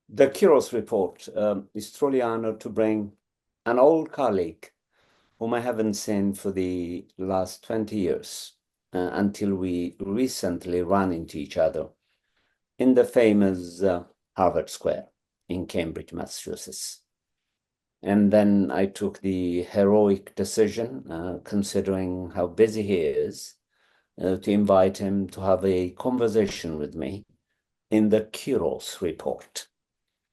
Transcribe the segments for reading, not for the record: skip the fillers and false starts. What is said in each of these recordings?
The Kiros Report is truly honored to bring an old colleague whom I haven't seen for the last 20 years until we recently ran into each other in the famous Harvard Square in Cambridge, Massachusetts. And then I took the heroic decision, considering how busy he is, to invite him to have a conversation with me in the Kiros Report.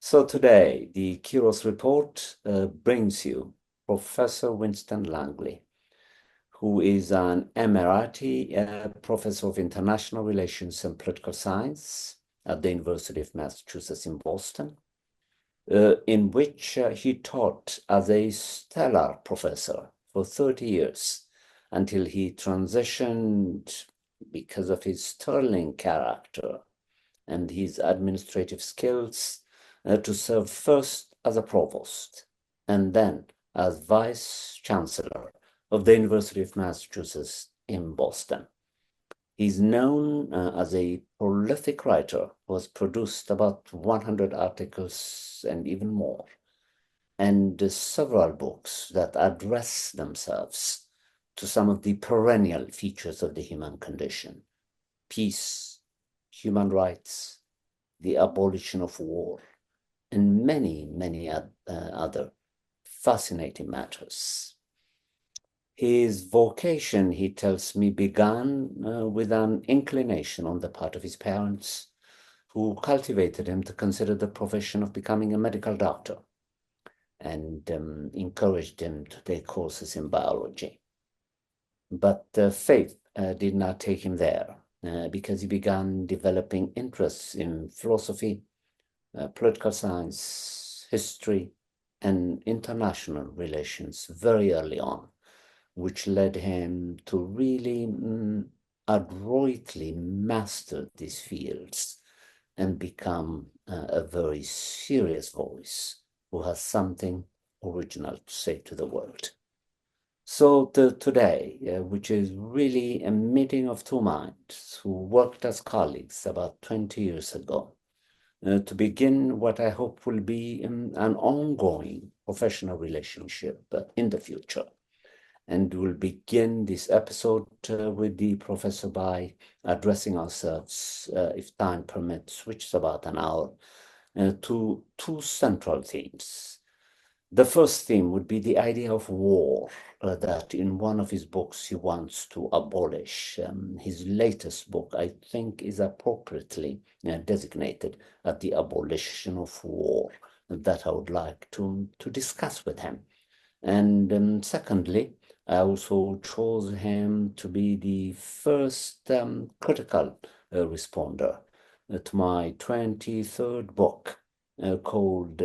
So today, the Kiros Report brings you Professor Winston Langley, who is an Emeriti Professor of International Relations and Political Science at the University of Massachusetts in Boston, in which he taught as a stellar professor for 30 years until he transitioned because of his sterling character and his administrative skills to serve first as a provost and then as vice chancellor of the University of Massachusetts in Boston. He's known as a prolific writer who has produced about 100 articles and even more, and several books that address themselves to some of the perennial features of the human condition: peace, human rights, the abolition of war, and many, many other fascinating matters. His vocation, he tells me, began with an inclination on the part of his parents, who cultivated him to consider the profession of becoming a medical doctor and encouraged him to take courses in biology. But faith did not take him there because he began developing interests in philosophy, political science, history, and international relations very early on, which led him to really adroitly master these fields and become a very serious voice who has something original to say to the world. So today, which is really a meeting of two minds who worked as colleagues about 20 years ago, to begin what I hope will be an ongoing professional relationship in the future. And we'll begin this episode with the professor by addressing ourselves, if time permits, which is about an hour, to two central themes. The first theme would be the idea of war, that in one of his books he wants to abolish. His latest book, I think, is appropriately designated as The Abolition of War, that I would like to discuss with him. And secondly, I also chose him to be the first critical responder to my 23rd book called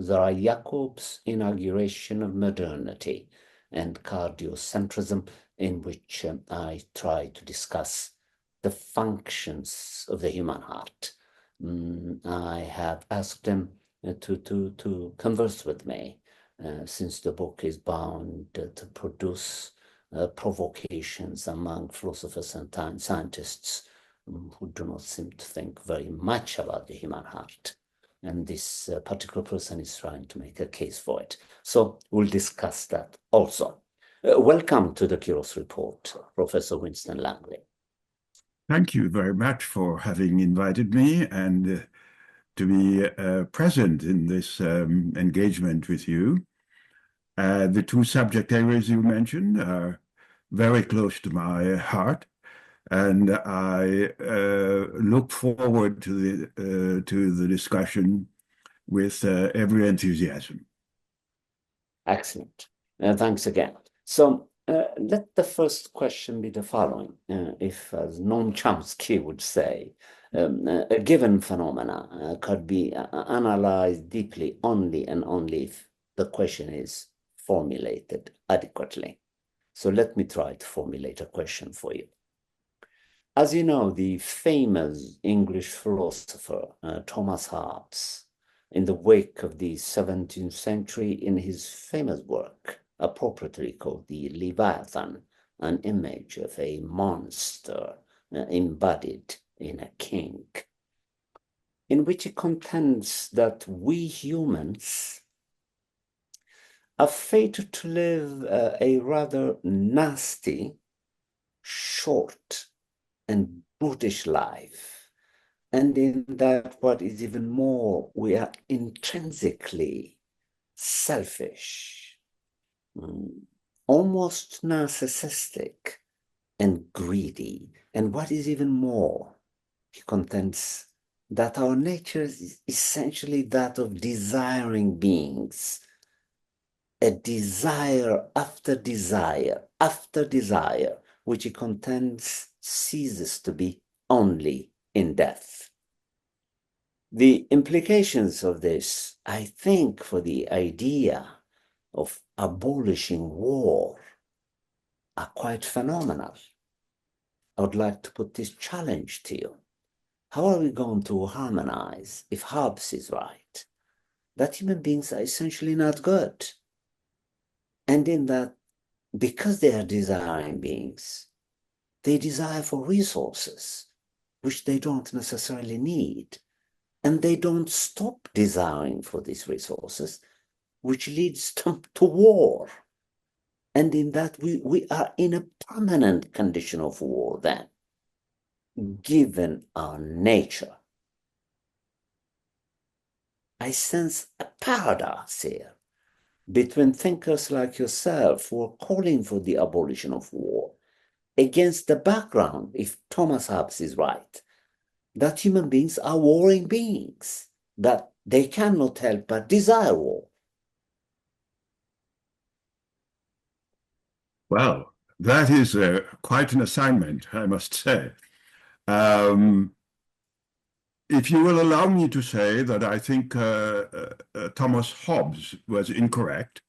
Zara Jacob's Inauguration of Modernity and Cardiocentrism, in which I try to discuss the functions of the human heart. I have asked him to converse with me, since the book is bound to produce provocations among philosophers and scientists who do not seem to think very much about the human heart. And this particular person is trying to make a case for it. So we'll discuss that also. Welcome to the Kiros Report, Professor Winston Langley. Thank you very much for having invited me and to be present in this engagement with you. The two subject areas you mentioned are very close to my heart, and I look forward to the discussion with every enthusiasm. Excellent. Thanks again. So let the first question be the following. If, as Noam Chomsky would say, a given phenomena could be analyzed deeply only and only if the question is formulated adequately. So let me try to formulate a question for you. As you know, the famous English philosopher Thomas Hobbes, in the wake of the 17th century, in his famous work, appropriately called the Leviathan, an image of a monster embodied in a king, in which he contends that we humans are fated to live a rather nasty, short, and brutish life. And in that, what is even more, we are intrinsically selfish, almost narcissistic, and greedy. And what is even more, he contends that our nature is essentially that of desiring beings, a desire after desire after desire, which he contends ceases to be only in death. The implications of this, I think, for the idea of abolishing war are quite phenomenal. I would like to put this challenge to you. How are we going to harmonize, if Hobbes is right, that human beings are essentially not good? And in that, because they are desiring beings, they desire for resources, which they don't necessarily need. And they don't stop desiring for these resources, which leads to war. And in that, we are in a permanent condition of war then, given our nature. I sense a paradox here between thinkers like yourself who are calling for the abolition of war against the background, if Thomas Hobbes is right, that human beings are warring beings, that they cannot help but desire war. Well, that is quite an assignment, I must say. If you will allow me to say that I think Thomas Hobbes was incorrect,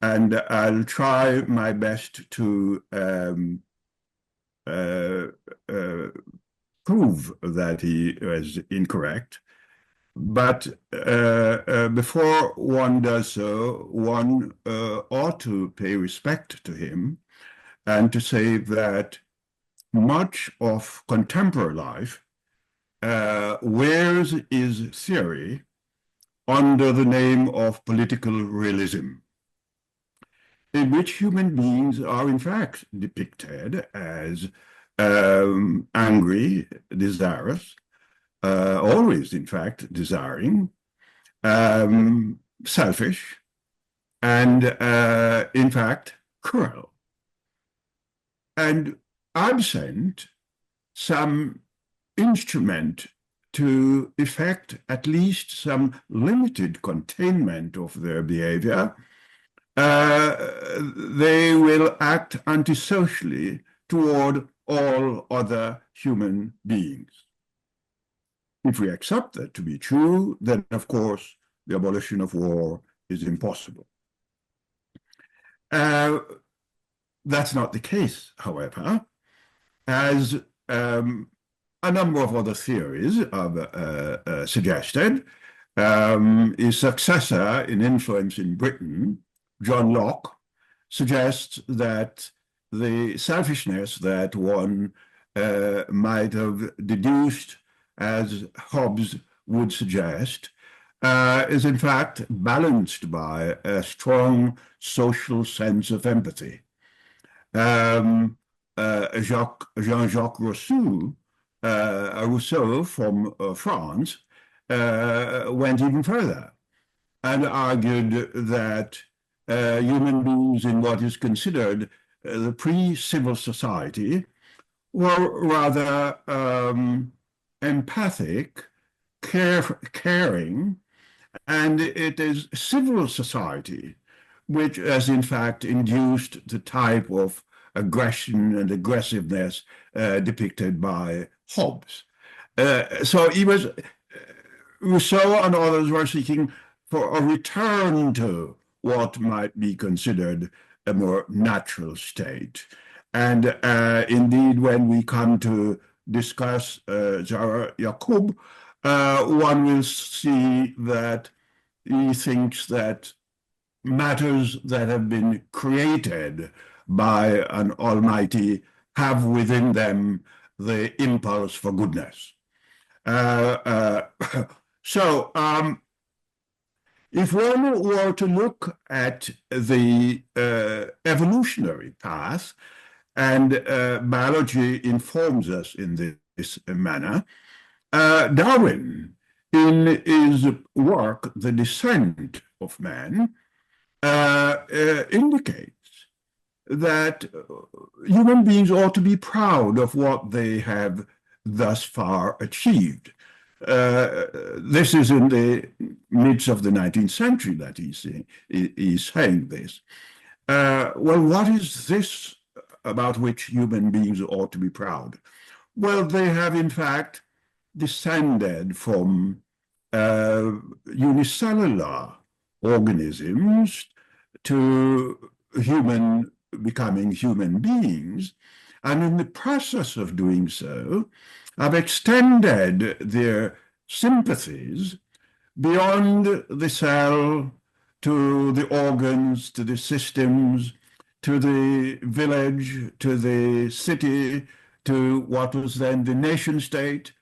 and I'll try my best to prove that he was incorrect. But before one does so, one ought to pay respect to him and to say that much of contemporary life wears his theory under the name of political realism, in which human beings are in fact depicted as angry, desirous, always in fact desiring, selfish, and in fact cruel. And absent some instrument to effect at least some limited containment of their behavior, they will act antisocially toward all other human beings. If we accept that to be true, then of course the abolition of war is impossible. That's not the case, however, as a number of other theories have suggested. His successor in influence in Britain, John Locke, suggests that the selfishness that one might have deduced, as Hobbes would suggest, is in fact balanced by a strong social sense of empathy. Jean-Jacques Rousseau from France went even further and argued that human beings in what is considered the pre-civil society were rather empathic, caring, and it is civil society which has in fact induced the type of aggression and aggressiveness depicted by Hobbes. So Rousseau and others were seeking for a return to what might be considered a more natural state. And indeed, when we come to discuss Zara Yacoub, one will see that he thinks that matters that have been created by an almighty have within them the impulse for goodness. Uh, uh, so, if one were to look at the evolutionary path, and biology informs us in this manner, Darwin, in his work, The Descent of Man, indicates that human beings ought to be proud of what they have thus far achieved. This is in the midst of the 19th century that he's saying this. Well, what is this about which human beings ought to be proud? Well, they have in fact descended from unicellular organisms to becoming human beings, and in the process of doing so, have extended their sympathies beyond the cell to the organs, to the systems, to the village, to the city, to what was then the nation state.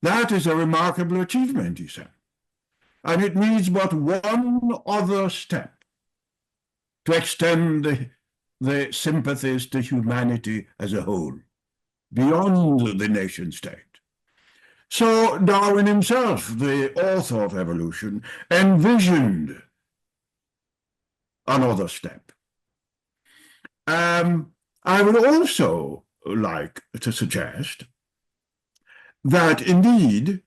That is a remarkable achievement, he said. And it needs but one other step to extend the sympathies to humanity as a whole, beyond the nation state. So Darwin himself, the author of evolution, envisioned another step. I would also like to suggest that indeed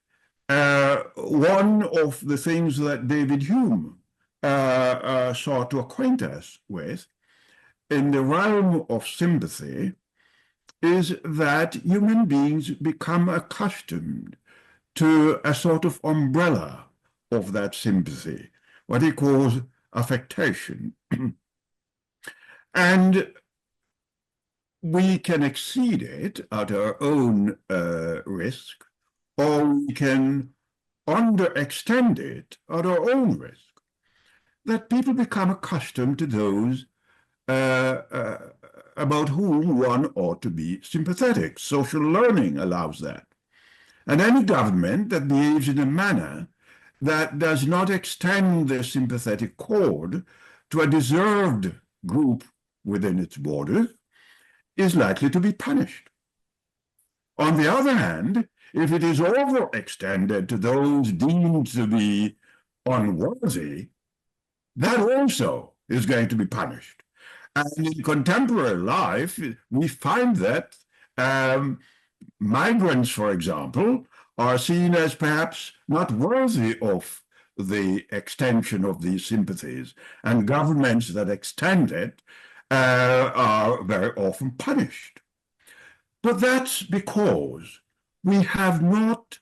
one of the things that David Hume sought to acquaint us with in the realm of sympathy is that human beings become accustomed to a sort of umbrella of that sympathy, what he calls affectation. And we can exceed it at our own risk, or we can underextend it at our own risk. That people become accustomed to those about whom one ought to be sympathetic. Social learning allows that. And any government that behaves in a manner that does not extend the sympathetic cord to a deserved group within its borders is likely to be punished. On the other hand, if it is overextended to those deemed to be unworthy, that also is going to be punished. And in contemporary life, we find that migrants, for example, are seen as perhaps not worthy of the extension of these sympathies, and governments that extend it are very often punished. But that's because we have not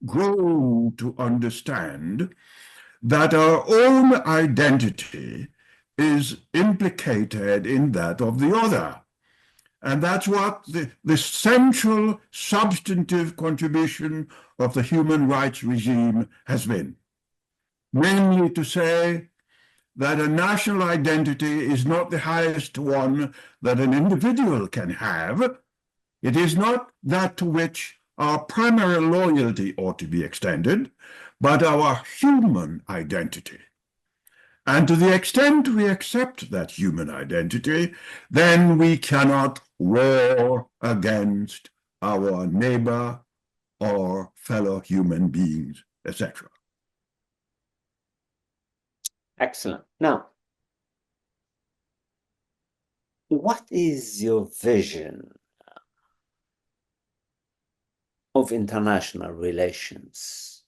grown to understand that our own identity is implicated in that of the other. And that's what the central substantive contribution of the human rights regime has been. Mainly to say that a national identity is not the highest one that an individual can have. It is not that to which our primary loyalty ought to be extended, but our human identity. And to the extent we accept that human identity, then we cannot war against our neighbor or fellow human beings, etc. Excellent. Now, what is your vision of international relations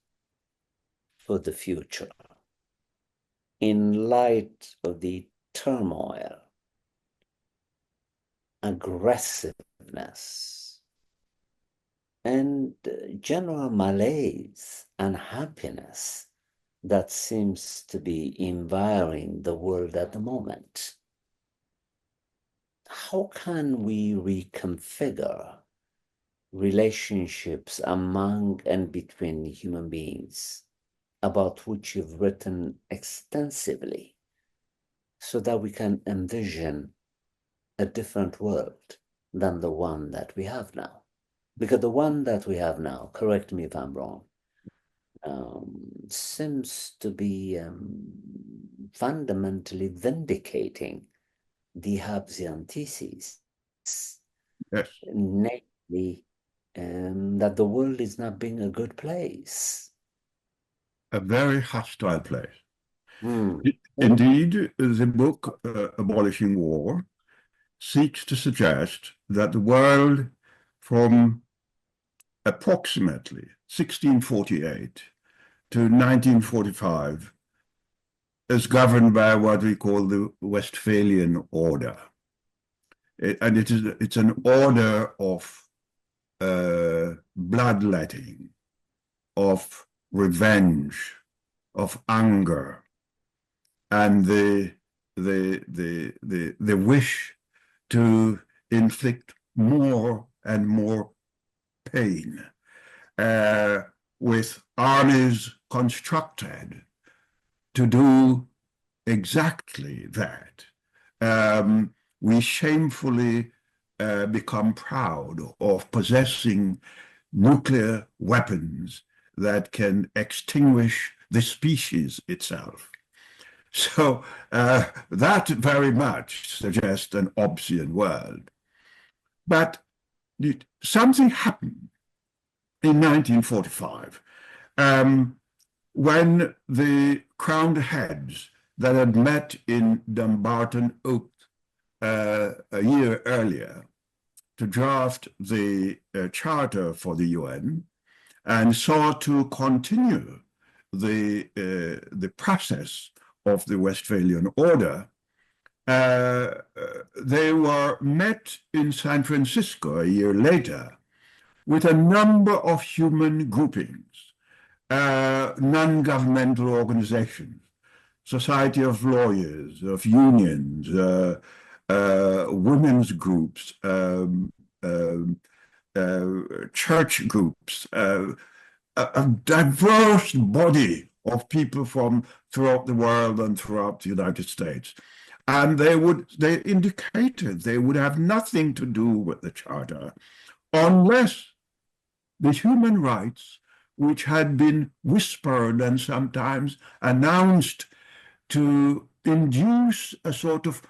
for the future in light of the turmoil, aggressiveness, and general malaise and unhappiness that seems to be environing the world at the moment? How can we reconfigure relationships among and between human beings, about which you've written extensively, so that we can envision a different world than the one that we have now? Because the one that we have now, correct me if I'm wrong, seems to be fundamentally vindicating the Hobbesian thesis, Yes, namely that the world is not being a good place. a very hostile place. Hmm. Indeed, the book Abolishing War seeks to suggest that the world from approximately 1648 to 1945 is governed by what we call the Westphalian order. And it's an order of bloodletting, of revenge, of anger, and the wish to inflict more and more pain, with armies constructed to do exactly that. We shamefully become proud of possessing nuclear weapons that can extinguish the species itself. So that very much suggests an Hobbesian world. But something happened in 1945 when the crowned heads that had met in Dumbarton Oak a year earlier to draft the charter for the UN and sought to continue the process of the Westphalian Order, they were met in San Francisco a year later with a number of human groupings, non-governmental organizations, Society of Lawyers, of unions, women's groups, church groups, a diverse body of people from throughout the world and throughout the United States. And they indicated they would have nothing to do with the Charter unless the human rights, which had been whispered and sometimes announced to induce a sort of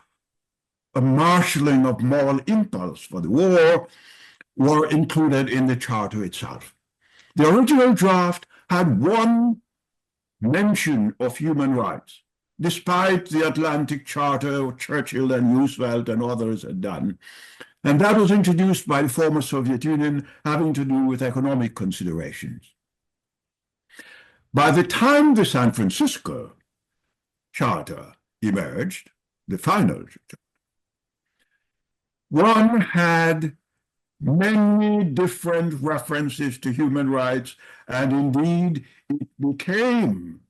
a marshalling of moral impulse for the war, were included in the Charter itself. The original draft had one mention of human rights, despite the Atlantic Charter Churchill and Roosevelt and others had done. And that was introduced by the former Soviet Union, having to do with economic considerations. By the time the San Francisco Charter emerged, the final charter, one had many different references to human rights, and indeed it became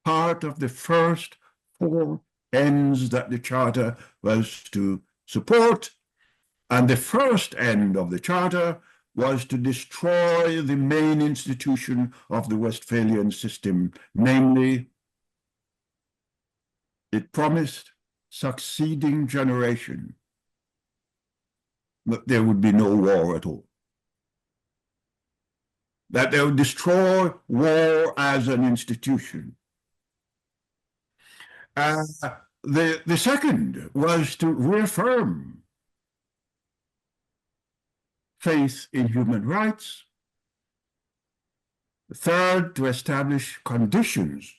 part of the first four ends that the Charter was to support. And the first end of the Charter was to destroy the main institution of the Westphalian system, namely, it promised succeeding generation that there would be no war at all, that they would destroy war as an institution. The second was to reaffirm faith in human rights. The third, to establish conditions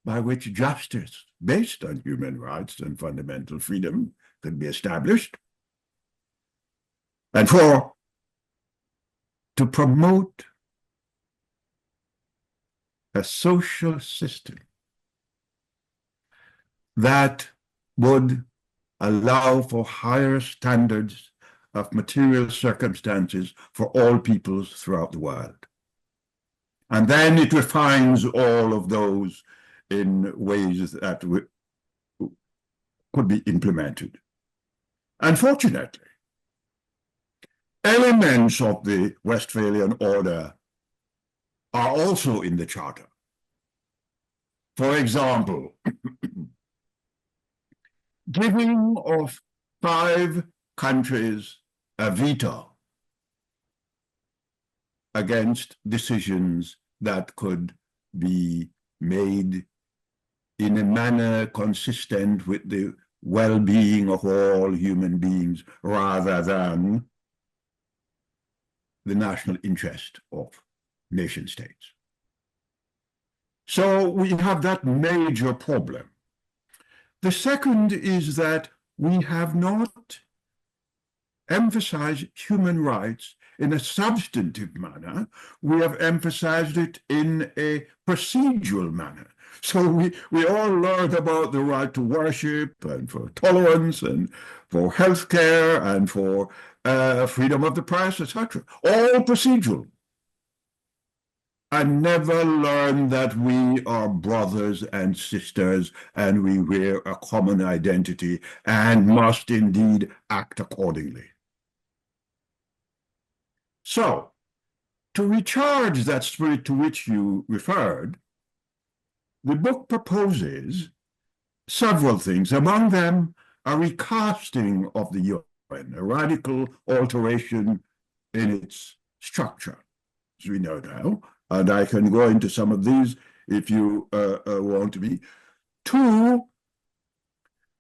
by which justice based on human rights and fundamental freedom could be established. And four, to promote a social system that would allow for higher standards of material circumstances for all peoples throughout the world. And then it refines all of those in ways that could be implemented. Unfortunately, elements of the Westphalian Order are also in the Charter. For example, giving of 5 countries a veto against decisions that could be made in a manner consistent with the well-being of all human beings rather than the national interest of nation states. So we have that major problem. The second is that we have not emphasized human rights in a substantive manner. We have emphasized it in a procedural manner. So we all learned about the right to worship and for tolerance and for healthcare and for freedom of the press, etc. All procedural. I never learned that we are brothers and sisters and we wear a common identity and must indeed act accordingly. So, to recharge that spirit to which you referred, the book proposes several things. Among them, a recasting of the UN, a radical alteration in its structure, as we know now. And I can go into some of these if you want me. Two,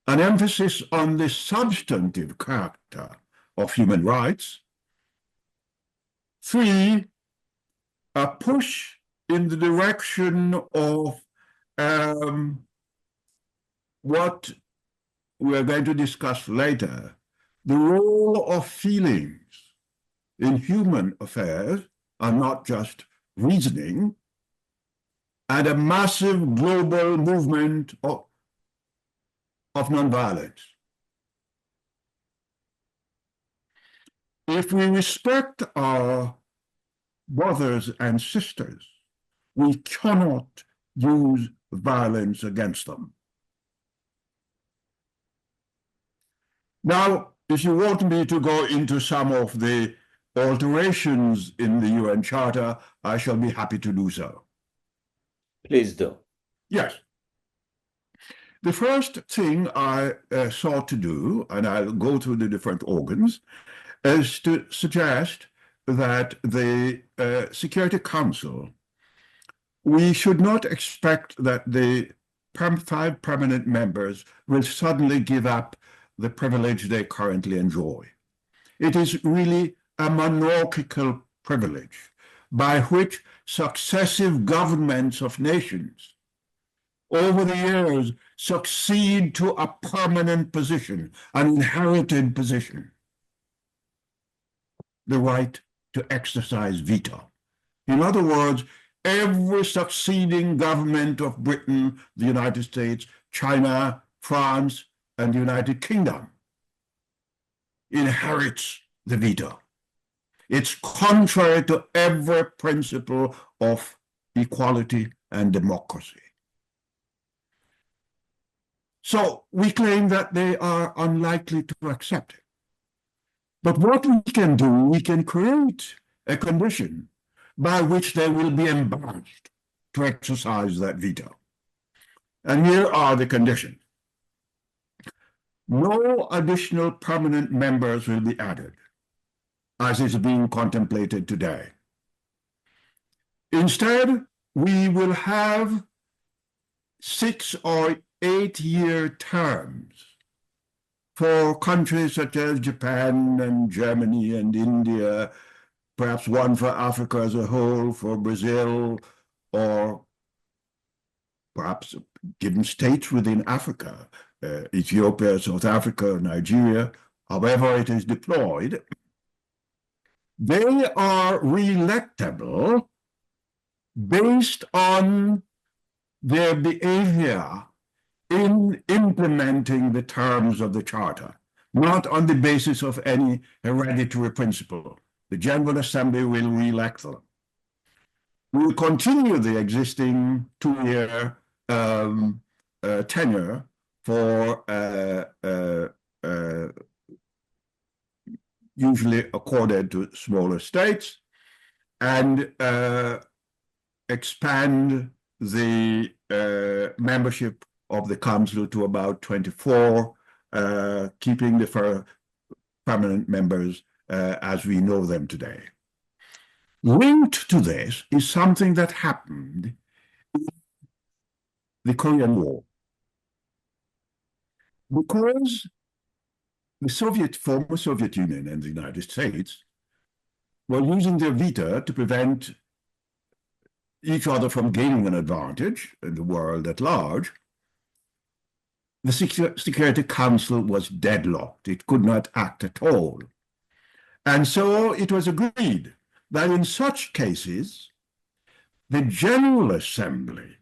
an emphasis on the substantive character of human rights. Three, a push in the direction of what we're going to discuss later, the role of feelings in human affairs, and not just reasoning, and a massive global movement of nonviolence. If we respect our brothers and sisters, we cannot use violence against them. Now, if you want me to go into some of the alterations in the UN Charter, I shall be happy to do so. Please do. Yes. The first thing I sought to do, and I'll go through the different organs, is to suggest that the Security Council, we should not expect that the 5 permanent members will suddenly give up the privilege they currently enjoy. It is really a monarchical privilege by which successive governments of nations over the years succeed to a permanent position, an inherited position, the right to exercise veto. In other words, every succeeding government of Britain, the United States, China, France, and the United Kingdom inherits the veto. It's contrary to every principle of equality and democracy. So we claim that they are unlikely to accept it. But what we can do, we can create a condition by which they will be embarrassed to exercise that veto. And here are the conditions. No additional permanent members will be added, as is being contemplated today. Instead, we will have 6 or 8-year terms for countries such as Japan and Germany and India, perhaps one for Africa as a whole, for Brazil, or perhaps given states within Africa, Ethiopia, South Africa, Nigeria, however it is deployed. They are re-electable based on their behavior in implementing the terms of the Charter, not on the basis of any hereditary principle. The General Assembly will re-elect them. We will continue the existing 2-year tenure for usually accorded to smaller states, and expand the membership of the Council to about 24, keeping the permanent members as we know them today. Linked to this is something that happened in the Korean War. Because the former Soviet Union and the United States were using their veto to prevent each other from gaining an advantage in the world at large, the Security Council was deadlocked. It could not act at all. And so it was agreed that in such cases, the General Assembly,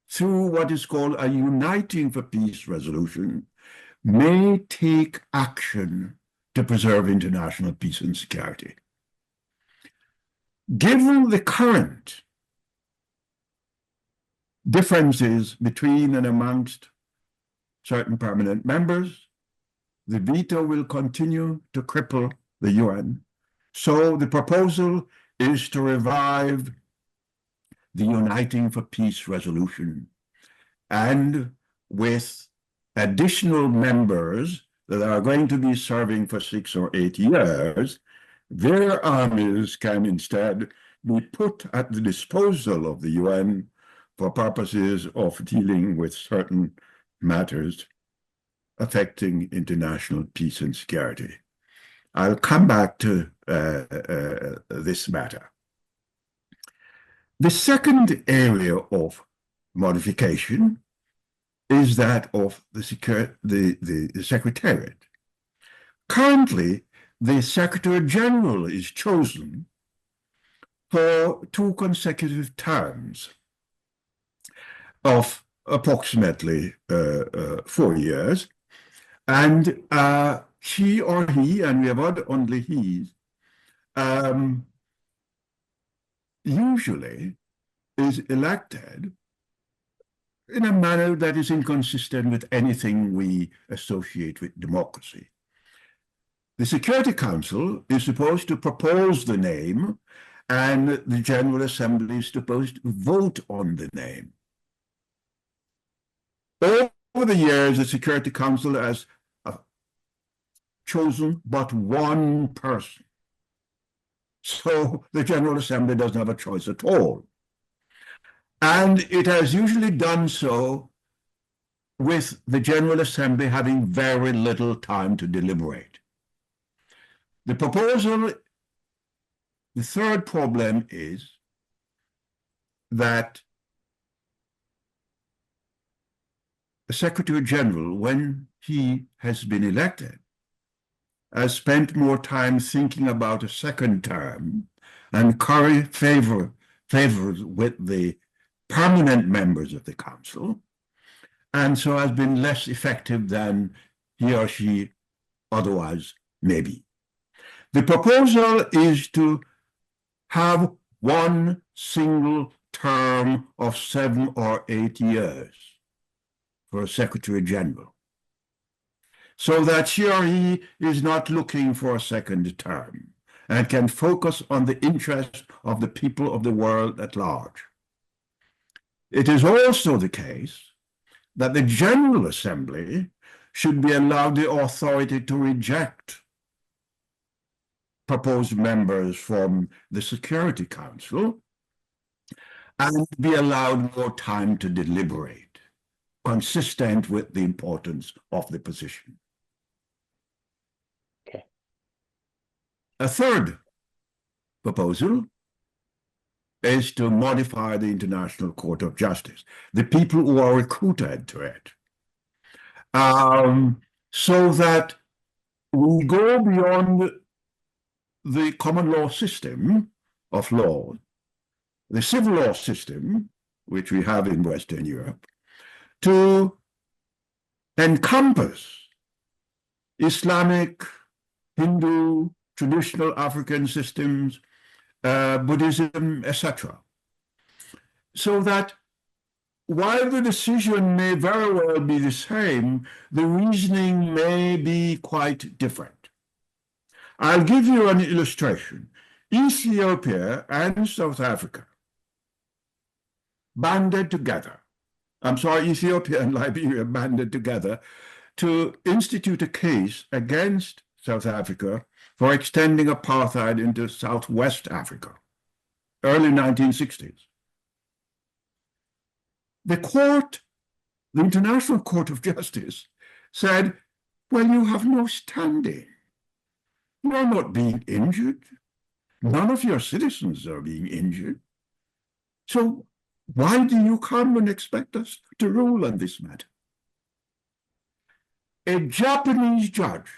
through what is called a Uniting for Peace resolution, may take action to preserve international peace and security. Given the current differences between and amongst certain permanent members, the veto will continue to cripple the UN. So the proposal is to revive the Uniting for Peace resolution, and with additional members that are going to be serving for 6 or 8 years, their armies can instead be put at the disposal of the UN for purposes of dealing with certain matters affecting international peace and security. I'll come back to this matter. The second area of modification is that of the Secretariat. Currently, the Secretary General is chosen for 2 consecutive terms of approximately 4 years, and she or he, and we have had only he, usually is elected in a manner that is inconsistent with anything we associate with democracy. The Security Council is supposed to propose the name, and the General Assembly is supposed to vote on the name. Over the years, the Security Council has chosen but one person. So the General Assembly doesn't have a choice at all. And it has usually done so with the General Assembly having very little time to deliberate. The third problem is that the Secretary General, when he has been elected, has spent more time thinking about a second term and curry favors with the permanent members of the council, and so has been less effective than he or she otherwise may be. The proposal is to have one single term of 7 or 8 years for a Secretary General, so that she or he is not looking for a second term and can focus on the interests of the people of the world at large. It is also the case that the General Assembly should be allowed the authority to reject proposed members from the Security Council and be allowed more time to deliberate, consistent with the importance of the position. Okay. A third proposal is to modify the International Court of Justice, the people who are recruited to it, so that we go beyond the common law system of law, the civil law system, which we have in Western Europe, to encompass Islamic, Hindu, traditional African systems, Buddhism, etc. So that while the decision may very well be the same, the reasoning may be quite different. I'll give you an illustration. Ethiopia and South Africa banded together, Ethiopia and Liberia banded together to institute a case against South Africa for extending apartheid into Southwest Africa, early 1960s. The International Court of Justice said, well, you have no standing. You're not being injured. None of your citizens are being injured. So why do you come and expect us to rule on this matter? A Japanese judge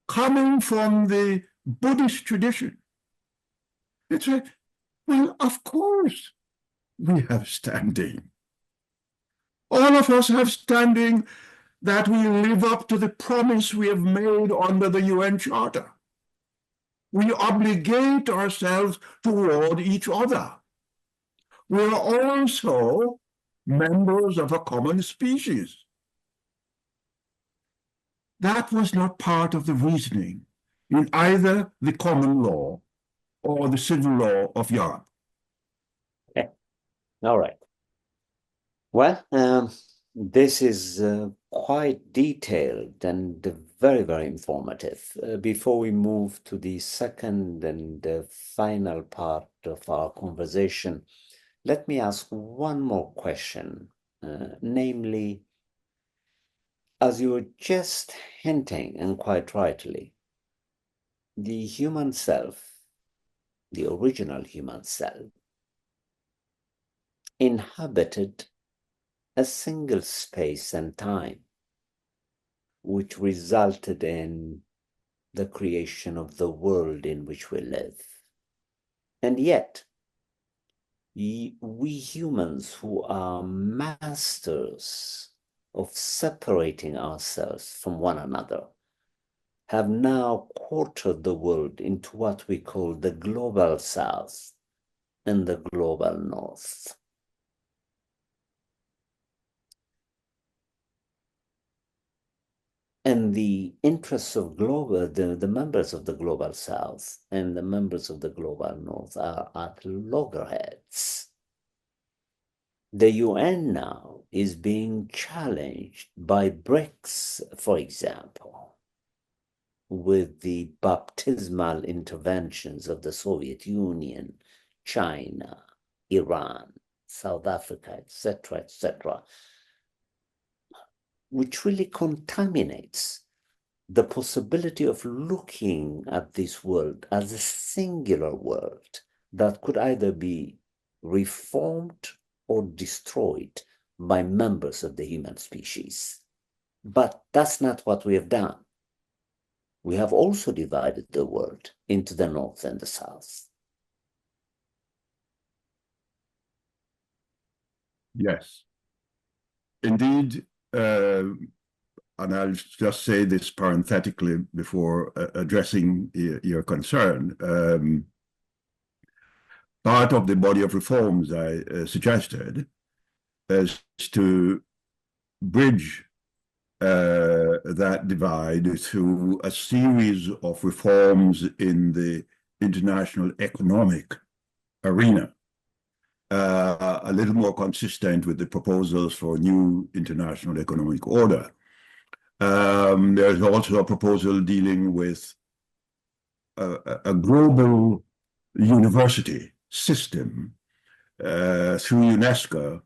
coming from the Buddhist tradition, it said, well, of course we have standing. All of us have standing that we live up to the promise we have made under the UN Charter. We obligate ourselves toward each other. We are also members of a common species. That was not part of the reasoning in either the common law or the civil law of Europe. Okay. All right. Well, this is quite detailed and very, very informative. Before we move to the second and final part of our conversation, let me ask one more question, namely, as you were just hinting, and quite rightly, the human self, the original human self, inhabited a single space and time, which resulted in the creation of the world in which we live. And yet, we humans who are masters of separating ourselves from one another have now quartered the world into what we call the global south and the global north. And the interests of the members of the global south and the members of the global north are at loggerheads. The UN now is being challenged by BRICS, for example, with the baptismal interventions of the Soviet Union, China, Iran, South Africa, etc., which really contaminates the possibility of looking at this world as a singular world that could either be reformed or destroyed by members of the human species. But that's not what we have done. We have also divided the world into the north and the south. Yes, indeed. And I'll just say this parenthetically before addressing your concern. Part of the body of reforms I suggested is to bridge that divide through a series of reforms in the international economic arena, a little more consistent with the proposals for a new international economic order. There's also a proposal dealing with a global university system through UNESCO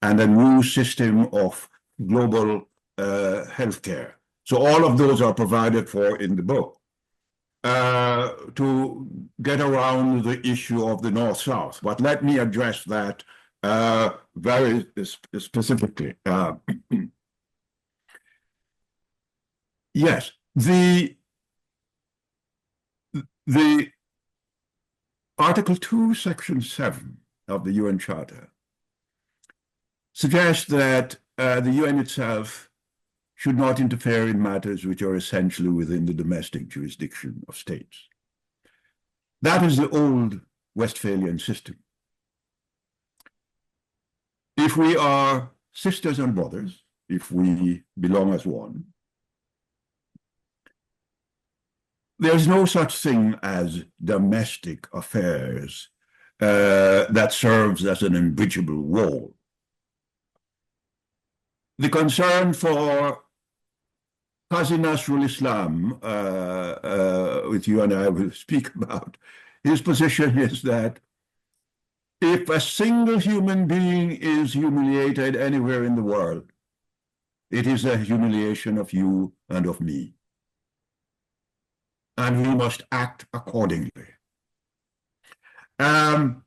and a new system of global healthcare. So all of those are provided for in the book to get around the issue of the North-South. But let me address that very specifically. Yes, the Article 2, Section 7 of the UN Charter suggests that the UN itself should not interfere in matters which are essentially within the domestic jurisdiction of states. That is the old Westphalian system. If we are sisters and brothers, if we belong as one, there's no such thing as domestic affairs that serves as an unbridgeable wall. The concern for Qazi Nasrul Islam, which you and I will speak about, his position is that if a single human being is humiliated anywhere in the world, it is a humiliation of you and of me. And we must act accordingly. The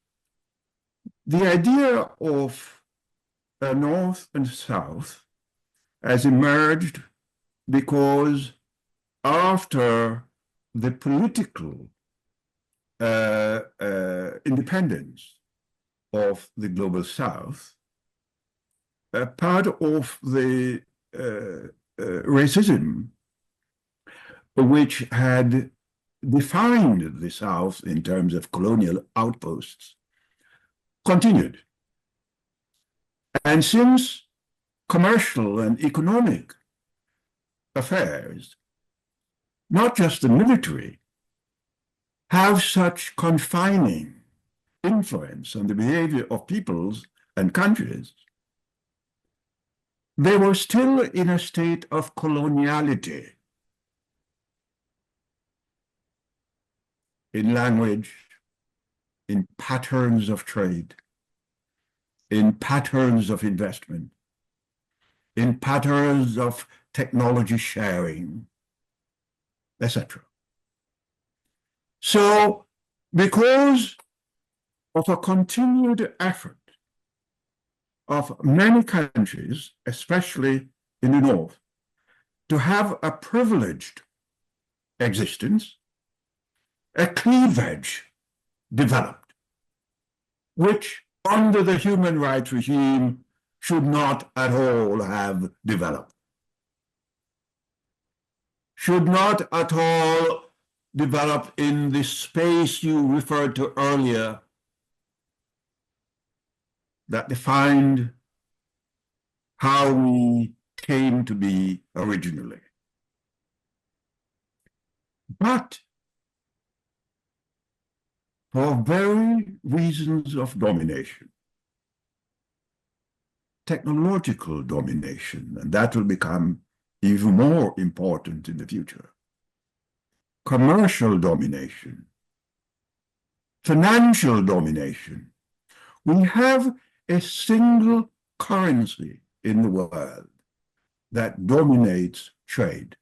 idea of a North and South has emerged because after the political independence of the global South, a part of the racism which had defined the South in terms of colonial outposts continued. And since commercial and economic affairs, not just the military, have such confining influence on the behavior of peoples and countries, they were still in a state of coloniality in language, in patterns of trade, in patterns of investment, in patterns of technology sharing, etc. So, because of a continued effort of many countries, especially in the North, to have a privileged existence, a cleavage developed, which under the human rights regime should not at all have developed. Should not at all develop in the space you referred to earlier that defined how we came to be originally. But for very reasons of domination, technological domination, and that will become even more important in the future, commercial domination, financial domination, we have a single currency in the world that dominates trade,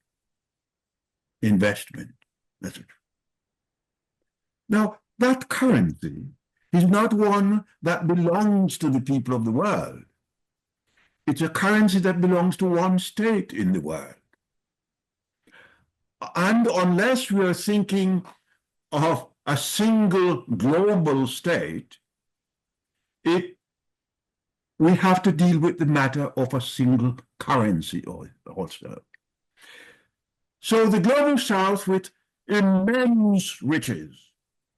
investment, etc. Now, that currency is not one that belongs to the people of the world. It's a currency that belongs to one state in the world. And unless we are thinking of a single global state, we have to deal with the matter of a single currency also. So the global South, with immense riches,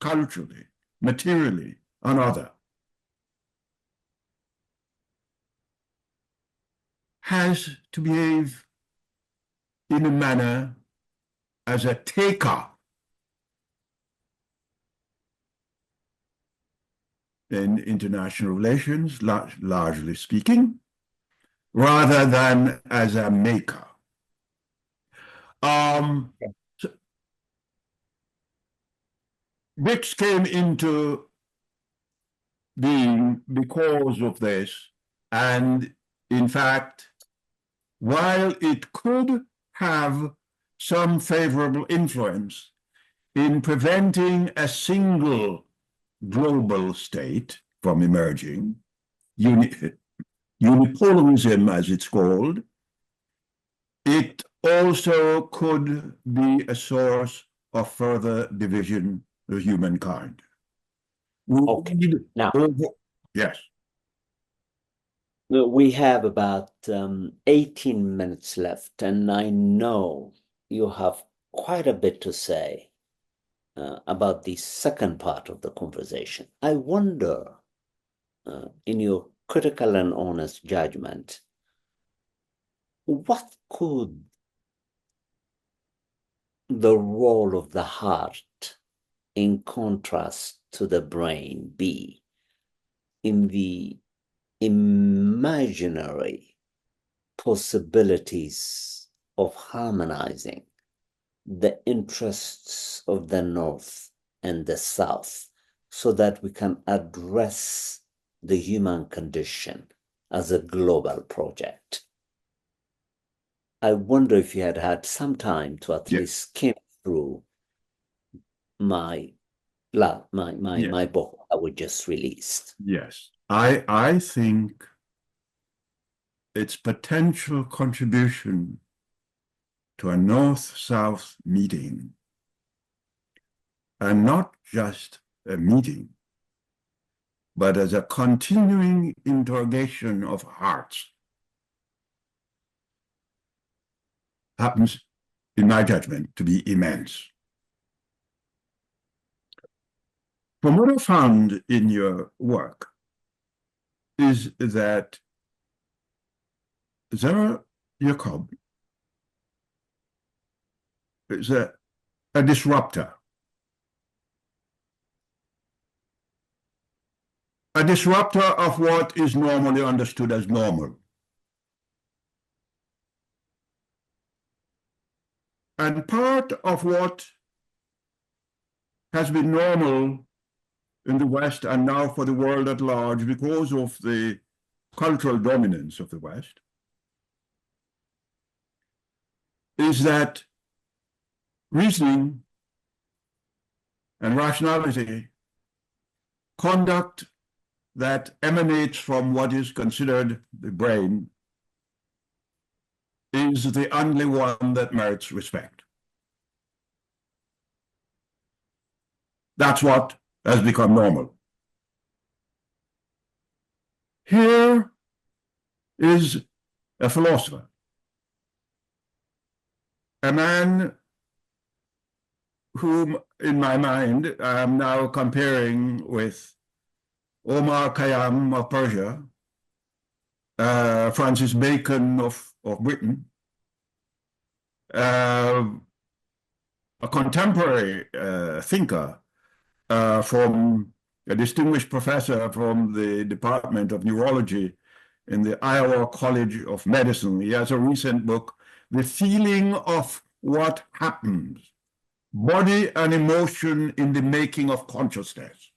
culturally, materially, and other, has to behave in a manner as a taker in international relations, largely speaking, rather than as a maker. BRICS came into being because of this, and in fact, while it could have some favorable influence in preventing a single global state from emerging, unipolarism as it's called, it also could be a source of further division of humankind. Okay. Now, yes. We have about 18 minutes left, and I know you have quite a bit to say about the second part of the conversation. I wonder, in your critical and honest judgment, what could the role of the heart in contrast to the brain be in the imaginary possibilities of harmonizing the interests of the North and the South so that we can address the human condition as a global project. I wonder if you had had some time to at least skim through my book I would just released. Yes. I think its potential contribution to a North-South meeting, and not just a meeting, but as a continuing interrogation of hearts, happens, in my judgment, to be immense. From what I found in your work is that Zara Jacob is a disruptor. A disruptor of what is normally understood as normal. And part of what has been normal in the West and now for the world at large because of the cultural dominance of the West is that reasoning and rationality, conduct that emanates from what is considered the brain, is the only one that merits respect. That's what has become normal. Here is a philosopher, a man whom, in my mind, I am now comparing with Omar Khayyam of Persia, Francis Bacon of Britain, a contemporary thinker from a distinguished professor from the Department of Neurology in the Iowa College of Medicine. He has a recent book, The Feeling of What Happens, Body and Emotion in the Making of Consciousness.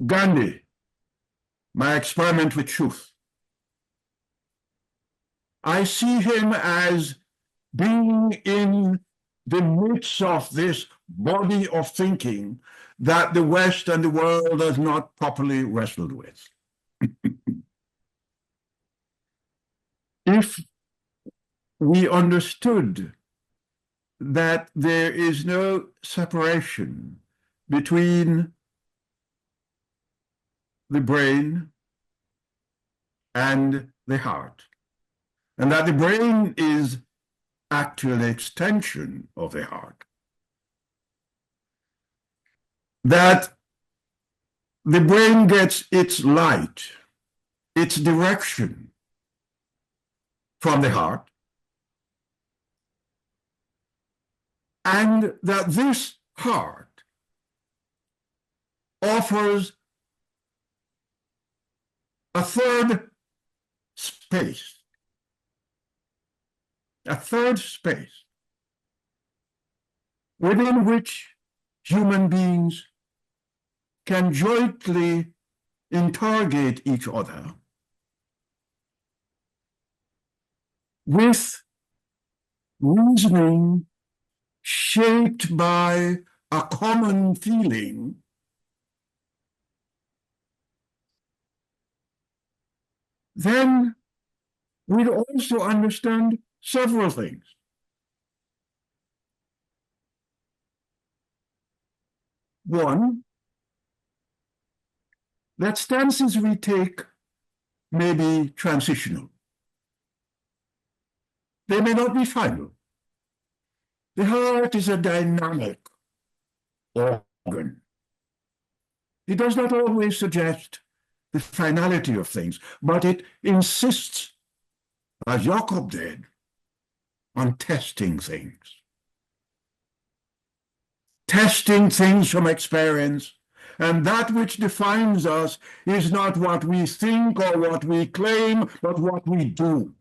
Gandhi, My Experiment with Truth. I see him as being in the midst of this body of thinking that the West and the world has not properly wrestled with. If we understood that there is no separation between the brain and the heart, and that the brain is actual extension of the heart, that the brain gets its light, its direction from the heart, and that this heart offers a third space, within which human beings can jointly interrogate each other with reasoning shaped by a common feeling then we'd also understand several things. One, that stances we take may be transitional. They may not be final. The heart is a dynamic organ. It does not always suggest the finality of things, but it insists, as Jacob did, on testing things. Testing things from experience And that which defines us is not what we think or what we claim, but what we do.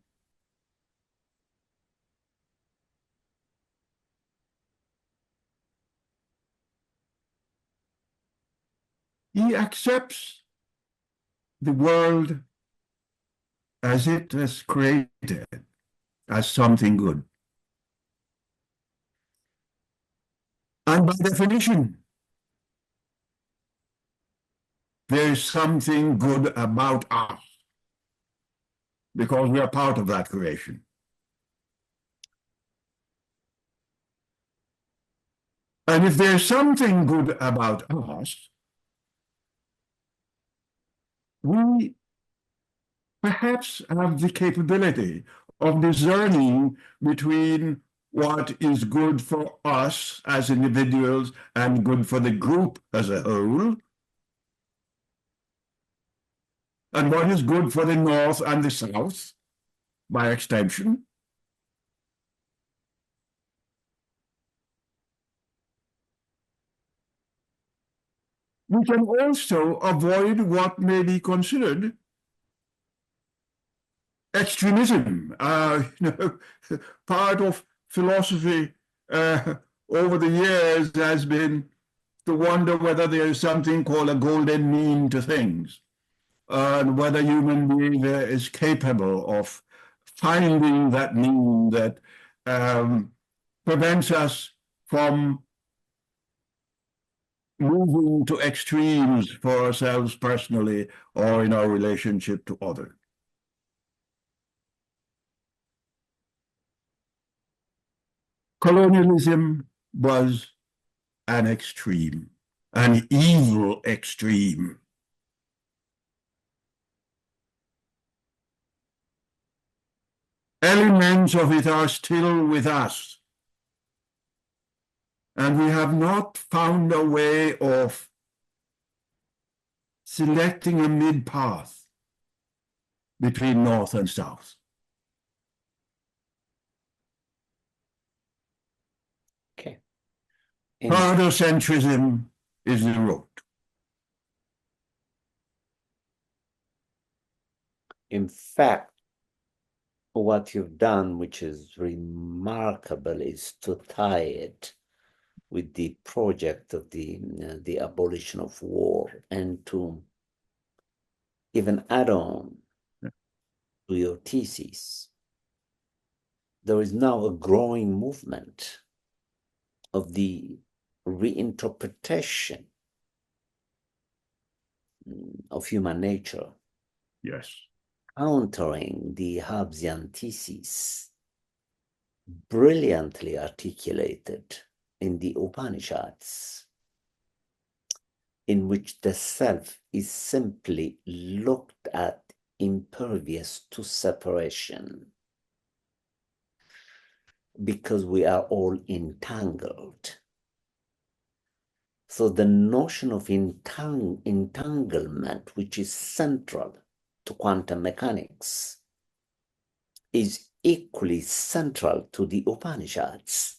He accepts the world as it is created, as something good. And by definition, there is something good about us because we are part of that creation. And if there's something good about us, we perhaps have the capability of discerning between what is good for us as individuals and good for the group as a whole, and what is good for the North and the South by extension. We can also avoid what may be considered extremism. Part of philosophy over the years has been to wonder whether there is something called a golden mean to things, and whether human being is capable of finding that mean that prevents us from moving to extremes for ourselves personally or in our relationship to others. Colonialism was an extreme, an evil extreme. Elements of it are still with us. And we have not found a way of selecting a mid-path between North and South. Okay. Paradocentrism is the root. In fact, what you've done, which is remarkable, is to tie it with the project of the abolition of war, and to even add on to your thesis. There is now a growing movement of the reinterpretation of human nature. Yes. Countering the Hobbesian thesis, brilliantly articulated in the Upanishads, in which the self is simply looked at impervious to separation, because we are all entangled. So the notion of entanglement, which is central to quantum mechanics, is equally central to the Upanishads,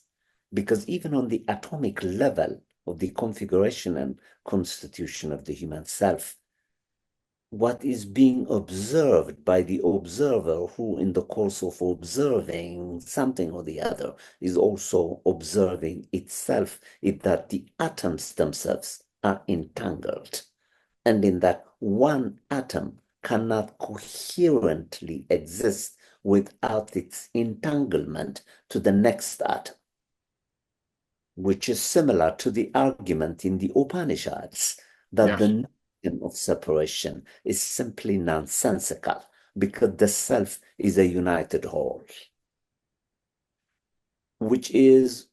because even on the atomic level of the configuration and constitution of the human self, what is being observed by the observer, who in the course of observing something or the other is also observing itself, is that the atoms themselves are entangled, and in that one atom cannot coherently exist without its entanglement to the next atom, which is similar to the argument in the Upanishads that Yes. the notion of separation is simply nonsensical, because the self is a united whole, which is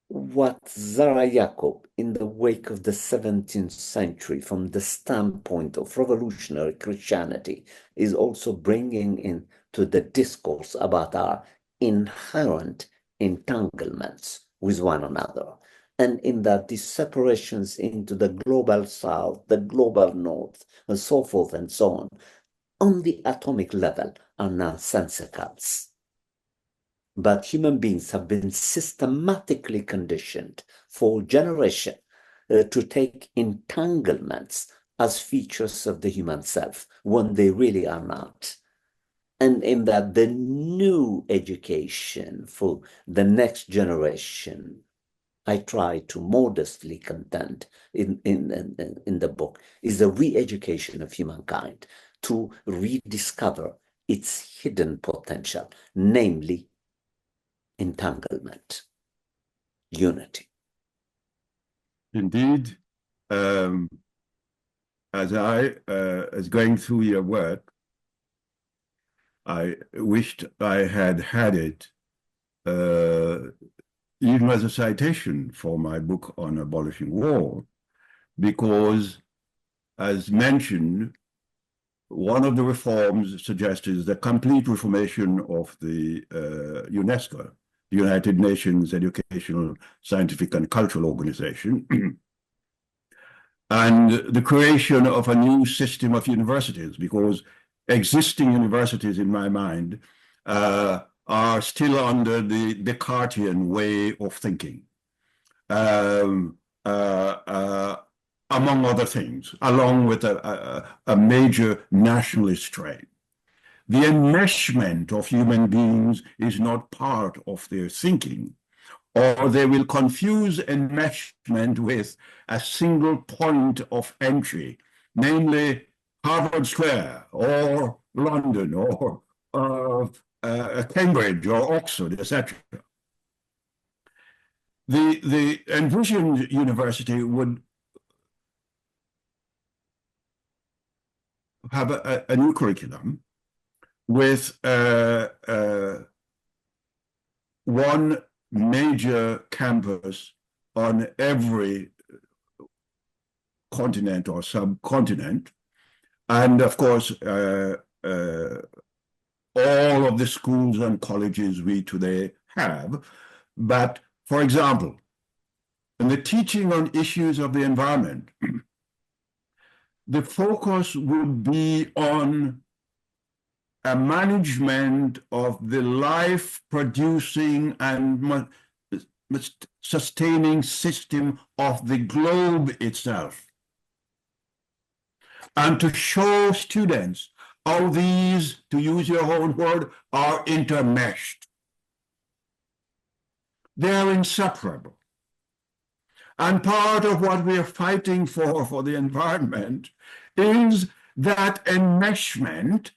what Zara Yacob, in the wake of the 17th century, from the standpoint of revolutionary Christianity, is also bringing into the discourse about our inherent entanglements with one another. And in that, these separations into the global south, the global north, and so forth and so on the atomic level, are nonsensicals. But human beings have been systematically conditioned for generations to take entanglements as features of the human self when they really are not. And in that the new education for the next generation, I try to modestly contend in the book, is the re-education of humankind to rediscover its hidden potential, namely entanglement, unity. Indeed, as going through your work, I wished I had had it even as a citation for my book on abolishing war, because, as mentioned, one of the reforms suggested is the complete reformation of the UNESCO, the United Nations Educational, Scientific, and Cultural Organization, and the creation of a new system of universities, because existing universities, in my mind, are still under the Descartian way of thinking, among other things, along with a major nationalist trait. The enmeshment of human beings is not part of their thinking, or they will confuse enmeshment with a single point of entry, namely Harvard Square or London or Cambridge or Oxford, etc. The envisioned university would have a new curriculum with one major campus on every continent or subcontinent, and of course all of the schools and colleges we today have. But for example, in the teaching on issues of the environment, the focus would be on a management of the life-producing and sustaining system of the globe itself, and to show students how these, to use your own word, are intermeshed. They are inseparable. And part of what we are fighting for the environment is that enmeshment,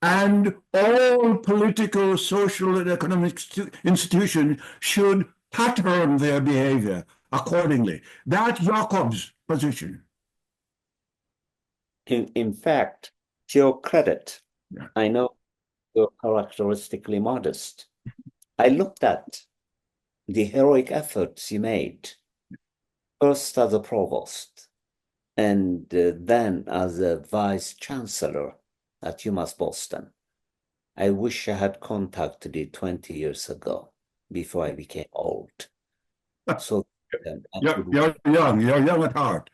and all political, social, and economic institutions should pattern their behavior accordingly. That's Jacob's position. In fact, to your credit, Yeah. I know you're characteristically modest. I looked at the heroic efforts you made, first as a provost, and then as a vice chancellor at UMass Boston. I wish I had contacted you 20 years ago before I became old. So You're young at heart.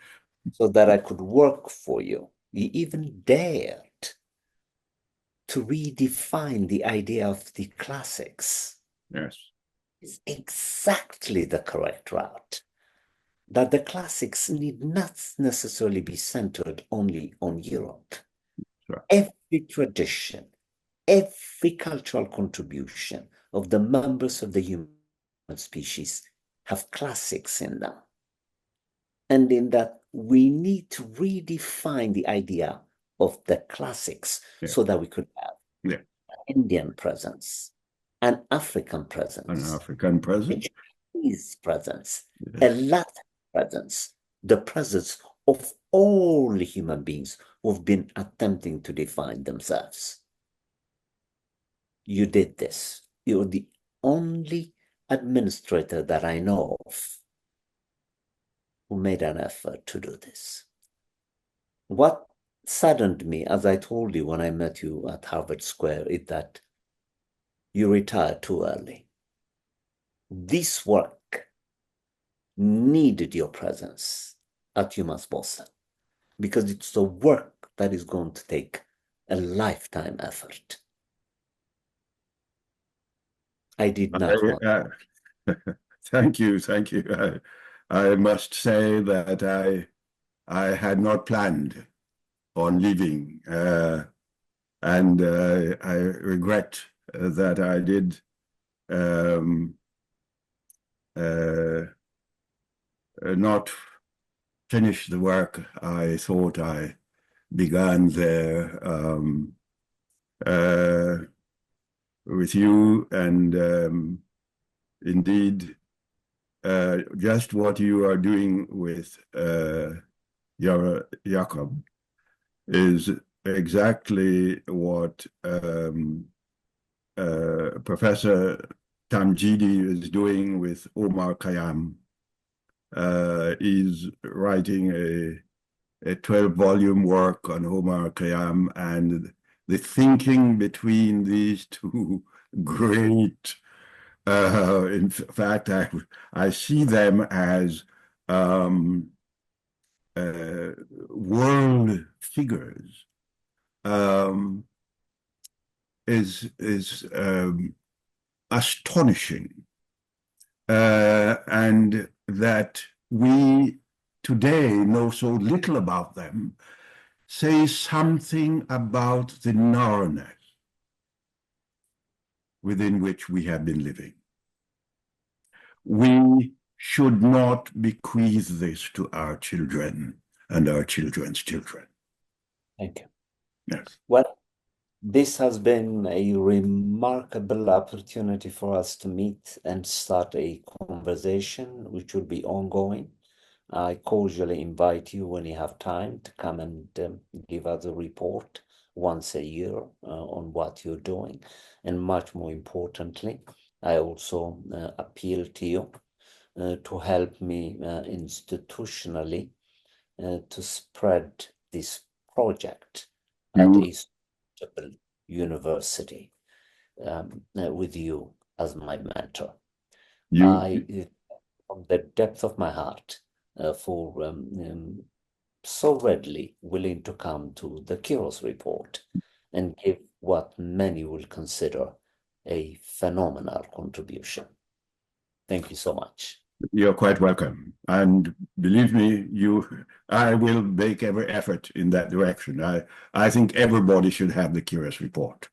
So that I could work for you. You even dared to redefine the idea of the classics. Yes. It's exactly the correct route. That the classics need not necessarily be centered only on Europe. Sure. Every tradition, every cultural contribution of the members of the human species have classics in them. And in that, we need to redefine the idea of the classics so that we could have an Indian presence, an African presence, a Chinese presence, a Latin presence, the presence of all human beings who have been attempting to define themselves. You did this. You're the only administrator that I know of who made an effort to do this. What saddened me, as I told you when I met you at Harvard Square, is that you retired too early. This work needed your presence at UMass Boston because it's a work that is going to take a lifetime effort. I did not want. Thank you. I must say that I had not planned on leaving, and I regret that I did not finish the work I thought I began there with you, and indeed just what you are doing with Jakob is exactly what Professor Tamjidi is doing with Omar Khayyam. He's writing a 12-volume work on Omar Khayyam, and the thinking between these two great, in fact, I see them as world figures, is astonishing, and that we today know so little about them says something about the narrowness within which we have been living. We should not bequeath this to our children and our children's children. Thank you. Yes. Well, this has been a remarkable opportunity for us to meet and start a conversation which will be ongoing. I cordially invite you, when you have time, to come and give us a report once a year on what you're doing. And much more importantly, I also appeal to you to help me institutionally to spread this project at a suitable university with you as my mentor. I, from the depth of my heart, for so readily willing to come to the Kiros Report and give what many will consider a phenomenal contribution. Thank you so much. You're quite welcome. And believe me, I will make every effort in that direction. I think everybody should have the Kiros Report.